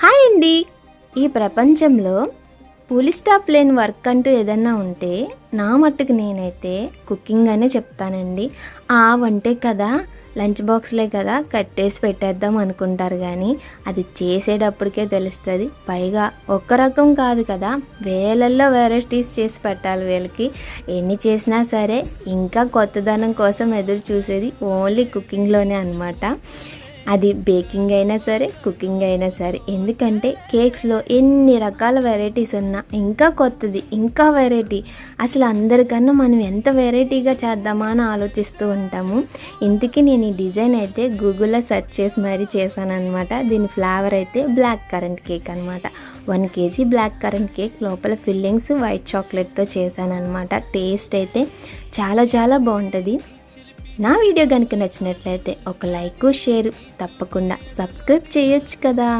Hi అండి. ఈ ప్రపంచంలో ఫుల్ స్టాప్ లేని వర్క్ అంటూ ఏదన్నా ఉంటే నా మట్టుకు నేనైతే కుకింగ్ అనే చెప్తానండి. వంటే కదా, లంచ్ బాక్స్లే కదా, కట్టేసి పెట్టేద్దాం అనుకుంటారు కానీ అది చేసేటప్పటికే తెలుస్తుంది. పైగా ఒక్క రకం కాదు కదా, వేలల్లో వెరైటీస్ చేసి పెట్టాలి. వీళ్ళకి ఎన్ని చేసినా సరే ఇంకా కొత్తదనం కోసం ఎదురు చూసేది ఓన్లీ కుకింగ్లోనే అనమాట. అది బేకింగ్ అయినా సరే, కుకింగ్ అయినా సరే. ఎందుకంటే కేక్స్లో ఎన్ని రకాల వెరైటీస్ ఉన్నా ఇంకా కొత్తది, ఇంకా వెరైటీ. అసలు అందరికన్నా మనం ఎంత వెరైటీగా చేద్దామా అని ఆలోచిస్తూ ఉంటాము. ఇంతకీ నేను ఈ డిజైన్ అయితే గూగుల్లో సెర్చ్ చేసి మరీ చేశాను అనమాట. దీని ఫ్లేవర్ అయితే బ్లాక్ కరెంట్ కేక్ అనమాట. 1 kg బ్లాక్ కరెంట్ కేక్, లోపల ఫిల్లింగ్స్ వైట్ చాక్లెట్తో చేశాను అనమాట. టేస్ట్ అయితే చాలా చాలా బాగుంటుంది. నా వీడియో కనుక నచ్చినట్లయితే ఒక లైక్, షేర్, తప్పకుండా సబ్స్క్రైబ్ చేయొచ్చు కదా.